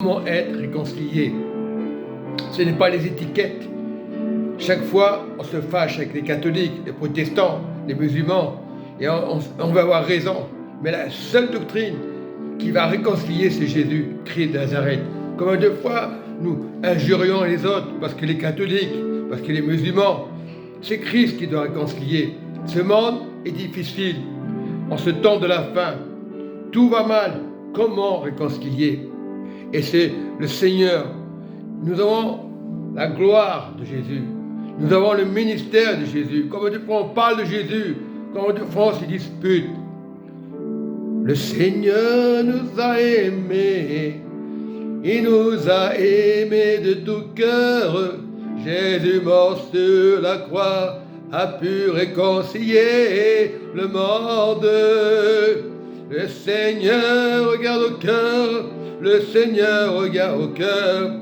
Comment être réconcilié? Ce n'est pas les étiquettes. Chaque fois, on se fâche avec les catholiques, les protestants, les musulmans, et on va avoir raison. Mais la seule doctrine qui va réconcilier, c'est Jésus, Christ de Nazareth. Combien de fois nous injurions les autres parce que les catholiques, parce que les musulmans, c'est Christ qui doit réconcilier. Ce monde est difficile. En ce temps de la fin, tout va mal. Comment réconcilier? Et c'est le Seigneur. Nous avons la gloire de Jésus. Nous avons le ministère de Jésus. Combien de fois on parle de Jésus? Combien de fois on se dispute? Le Seigneur nous a aimés. Il nous a aimés de tout cœur. Jésus mort sur la croix a pu réconcilier le monde. Le Seigneur regarde au cœur. Le Seigneur regarde au cœur.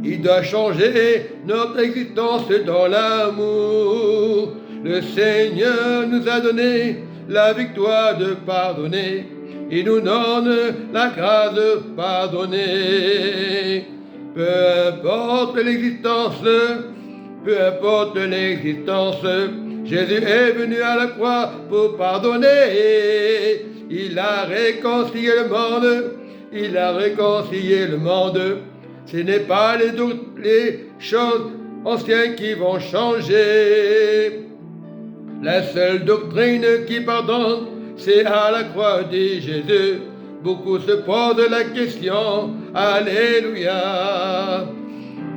Il doit changer notre existence dans l'amour. Le Seigneur nous a donné la victoire de pardonner. Il nous donne la grâce de pardonner. Peu importe l'existence, Jésus est venu à la croix pour pardonner. Il a réconcilié le monde. Il a réconcilié le monde. Ce n'est pas les choses anciennes qui vont changer. La seule doctrine qui pardonne, c'est à la croix de Jésus. Beaucoup se posent la question, alléluia.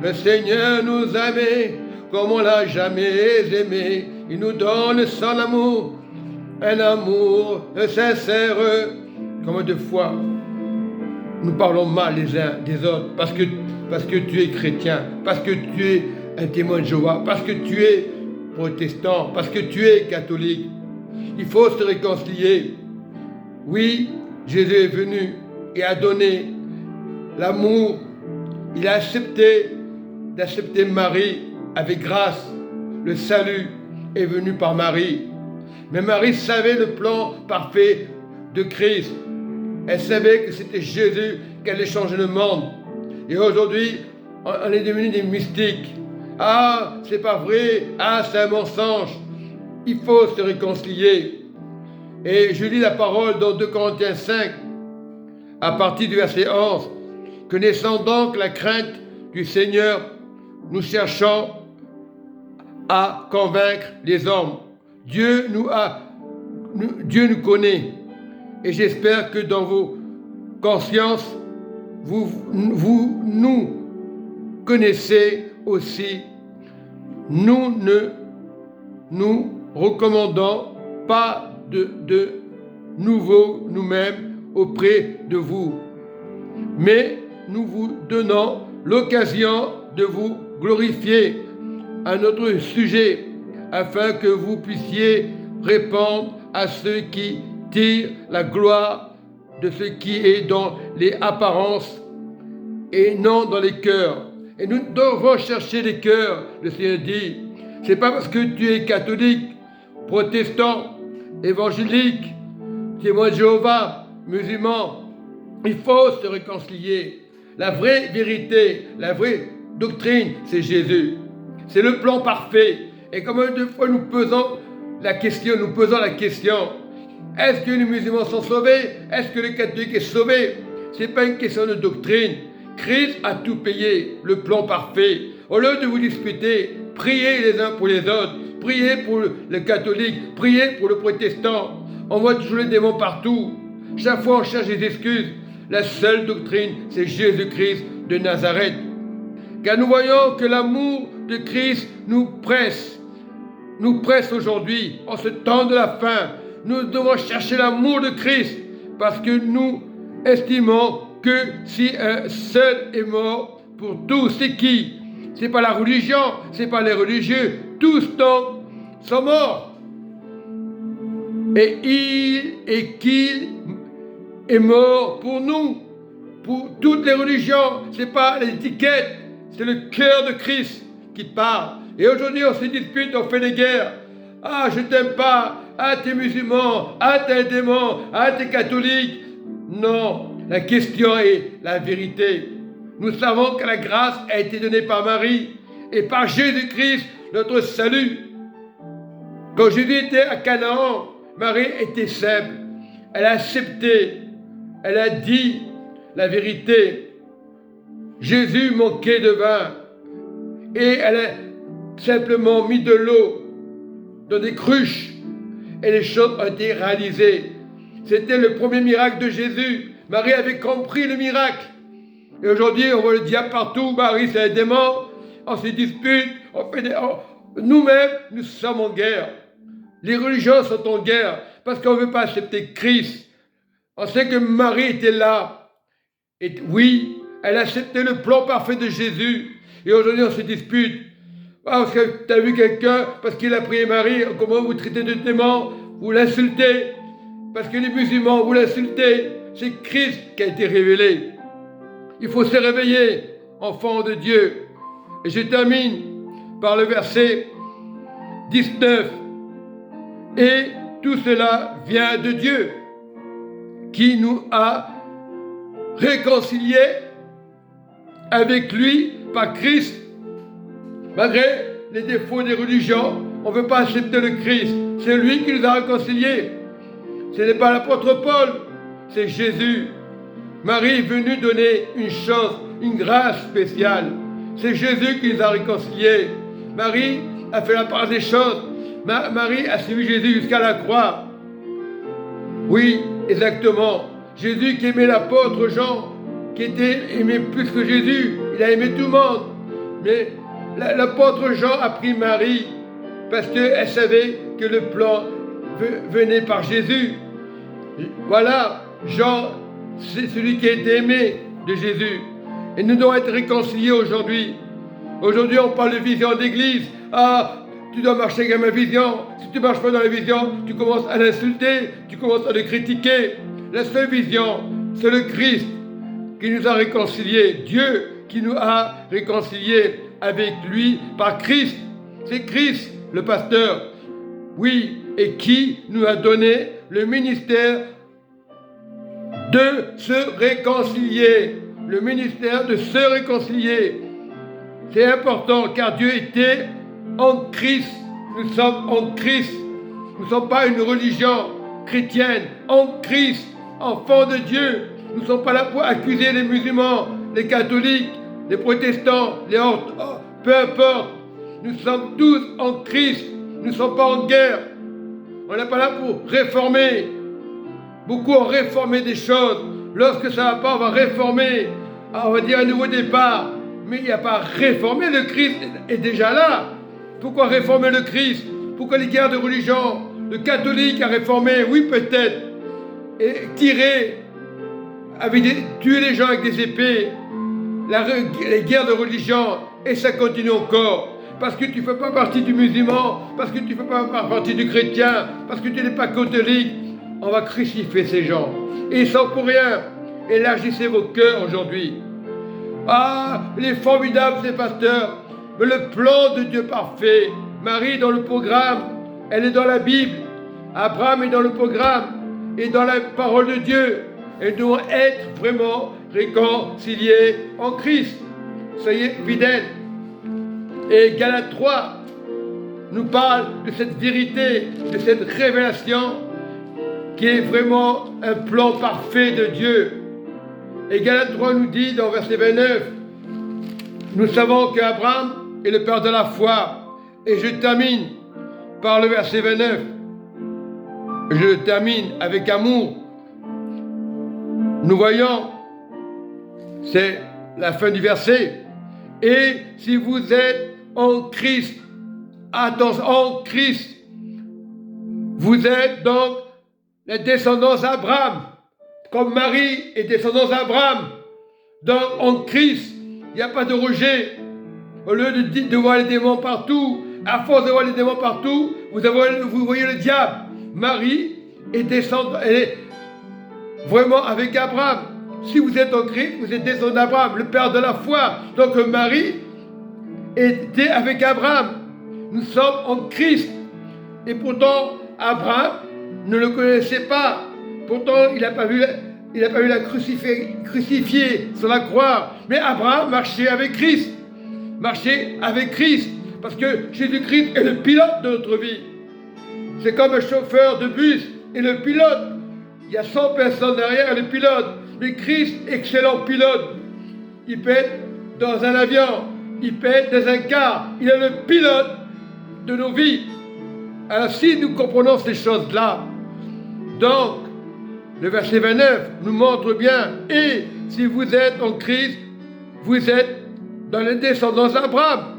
Le Seigneur nous a aimés comme on l'a jamais aimé. Il nous donne son amour, un amour sincère. Combien de fois nous parlons mal les uns des autres parce que tu es chrétien, parce que tu es un témoin de Jéhovah, parce que tu es protestant, parce que tu es catholique. Il faut se réconcilier. Oui, Jésus est venu et a donné l'amour. Il a d'accepter Marie avec grâce. Le salut est venu par Marie. Mais Marie savait le plan parfait de Christ. Elle savait que c'était Jésus qui allait changer le monde. Et aujourd'hui, on est devenus des mystiques. Ah, c'est pas vrai. Ah, c'est un mensonge. Il faut se réconcilier. Et je lis la parole dans 2 Corinthiens 5, à partir du verset 11. Connaissant donc la crainte du Seigneur, nous cherchons à convaincre les hommes. Dieu nous connaît. Et j'espère que dans vos consciences, vous nous connaissez aussi. Nous ne nous recommandons pas de nouveau nous-mêmes auprès de vous, mais nous vous donnons l'occasion de vous glorifier à notre sujet, afin que vous puissiez répondre à ceux qui tirent la gloire de ce qui est dans les apparences et non dans les cœurs. Et nous devons chercher les cœurs. Le Seigneur dit, c'est pas parce que tu es catholique, protestant, évangélique, témoin de Jéhovah, musulman. Il faut se réconcilier. La vraie vérité, la vraie doctrine, c'est Jésus. C'est le plan parfait. Et combien de fois nous posons la question, est-ce que les musulmans sont sauvés? Est-ce que le catholique est sauvé? Ce n'est pas une question de doctrine. Christ a tout payé, le plan parfait. Au lieu de vous disputer, priez les uns pour les autres. Priez pour le catholique, priez pour le protestant. On voit toujours les démons partout. Chaque fois on cherche des excuses. La seule doctrine, c'est Jésus-Christ de Nazareth. Car nous voyons que l'amour de Christ nous presse aujourd'hui, en ce temps de la fin. Nous devons chercher l'amour de Christ, parce que nous estimons que si un seul est mort pour tous, c'est qui? C'est pas la religion, c'est pas les religieux, tous sont morts. Et qu'il est mort pour nous, pour toutes les religions. C'est pas l'étiquette, c'est le cœur de Christ qui parle. Et aujourd'hui on se dispute, on fait des guerres. Ah, je t'aime pas. Ah, t'es musulman. Ah, t'es un démon. Ah, t'es catholique. Non, la question est la vérité. Nous savons que la grâce a été donnée par Marie et par Jésus-Christ, notre salut. Quand Jésus était à Canaan, Marie était simple. Elle a accepté, elle a dit la vérité. Jésus manquait de vin et elle a simplement mis de l'eau dans des cruches et les choses ont été réalisées. C'était le premier miracle de Jésus. Marie avait compris le miracle. Et aujourd'hui, on voit le diable partout. Marie, c'est un démon. On se dispute. Nous-mêmes, nous sommes en guerre. Les religions sont en guerre parce qu'on ne veut pas accepter Christ. On sait que Marie était là. Et oui, elle a accepté le plan parfait de Jésus. Et aujourd'hui, on se dispute. Parce que tu as vu quelqu'un, parce qu'il a prié Marie, comment vous traitez de démon, vous l'insultez. Parce que les musulmans, vous l'insultez. C'est Christ qui a été révélé. Il faut se réveiller, enfant de Dieu. Et je termine par le verset 19. Et tout cela vient de Dieu, qui nous a réconciliés avec lui par Christ. Malgré les défauts des religions, on ne veut pas accepter le Christ. C'est lui qui nous a réconciliés. Ce n'est pas l'apôtre Paul, c'est Jésus. Marie est venue donner une chance, une grâce spéciale. C'est Jésus qui nous a réconciliés. Marie a fait la part des choses. Marie a suivi Jésus jusqu'à la croix. Oui, exactement. Jésus qui aimait l'apôtre Jean, qui était aimé plus que Jésus. Il a aimé tout le monde. Mais l'apôtre Jean a pris Marie parce qu'elle savait que le plan venait par Jésus. Voilà, Jean, c'est celui qui a été aimé de Jésus. Et nous devons être réconciliés aujourd'hui. Aujourd'hui, on parle de vision d'église. Ah, tu dois marcher avec ma vision. Si tu ne marches pas dans la vision, tu commences à l'insulter, tu commences à le critiquer. La seule vision, c'est le Christ qui nous a réconciliés. Dieu qui nous a réconciliés avec lui par Christ. C'est Christ, le pasteur. Oui, et qui nous a donné le ministère de se réconcilier. Le ministère de se réconcilier. C'est important car Dieu était en Christ. Nous sommes en Christ. Nous ne sommes pas une religion chrétienne. En Christ, enfants de Dieu. Nous ne sommes pas là pour accuser les musulmans, les catholiques, les protestants, les orthodoxes, peu importe. Nous sommes tous en Christ. Nous ne sommes pas en guerre. On n'est pas là pour réformer. Beaucoup ont réformé des choses. Lorsque ça ne va pas, on va réformer. On va dire un nouveau départ. Mais il n'y a pas à réformer. Le Christ est déjà là. Pourquoi réformer le Christ? Pourquoi les guerres de religion? Le catholique a réformé, oui peut-être. Et tirer, tuer les gens avec des épées. Les guerres de religion. Et ça continue encore. Parce que tu ne fais pas partie du musulman. Parce que tu ne fais pas partie du chrétien. Parce que tu n'es pas catholique. On va crucifier ces gens. Et ils sont pour rien. Élargissez vos cœurs aujourd'hui. Ah, il est formidable ces pasteurs. Mais le plan de Dieu parfait. Marie dans le programme. Elle est dans la Bible. Abraham est dans le programme. Et dans la parole de Dieu. Et nous devons être vraiment réconciliés en Christ. Soyez fidèles. Et Galates 3 nous parle de cette vérité, de cette révélation qui est vraiment un plan parfait de Dieu. Et Galates 3 nous dit dans verset 29, nous savons qu'Abraham est le père de la foi. Et je termine par le verset 29. Je le termine avec amour. Nous voyons, c'est la fin du verset. Et si vous êtes en Christ, attention, en Christ, vous êtes donc la descendance d'Abraham, comme Marie est descendance d'Abraham. Donc en Christ, il n'y a pas de rejet. Au lieu de voir les démons partout, à force de voir les démons partout, vous voyez le diable. Marie est descendante, elle est vraiment avec Abraham. Si vous êtes en Christ, vous êtes descendant d'Abraham, le père de la foi. Donc Marie était avec Abraham. Nous sommes en Christ. Et pourtant, Abraham ne le connaissait pas. Pourtant, il n'a pas vu il n'a pas eu la crucifier sur la croix. Mais Abraham marchait avec Christ. Marchait avec Christ. Parce que Jésus-Christ est le pilote de notre vie. C'est comme un chauffeur de bus et le pilote. Il y a 100 personnes derrière le pilote. Mais Christ, excellent pilote. Il peut être dans un avion. Il peut être dans un car. Il est le pilote de nos vies. Alors si nous comprenons ces choses-là, donc, le verset 29 nous montre bien, et si vous êtes en Christ, vous êtes dans les descendants d'Abraham,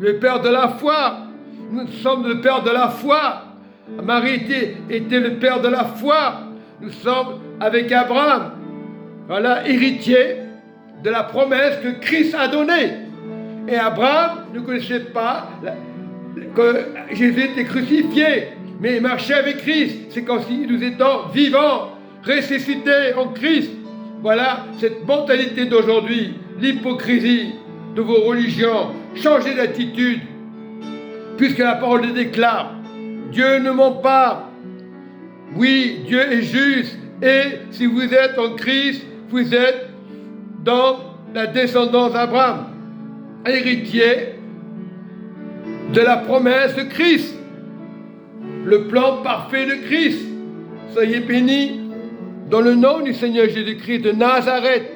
le père de la foi. Nous sommes le père de la foi. Marie était le père de la foi. Nous sommes avec Abraham, voilà, héritier de la promesse que Christ a donnée. Et Abraham ne connaissait pas que Jésus était crucifié, mais il marchait avec Christ. C'est comme si nous étions vivants, ressuscités en Christ. Voilà cette mentalité d'aujourd'hui, l'hypocrisie de vos religions. Changez d'attitude, puisque la parole le déclare. Dieu ne ment pas. Oui, Dieu est juste. Et si vous êtes en Christ, vous êtes dans la descendance d'Abraham, héritier de la promesse de Christ, le plan parfait de Christ. Soyez bénis dans le nom du Seigneur Jésus-Christ de Nazareth.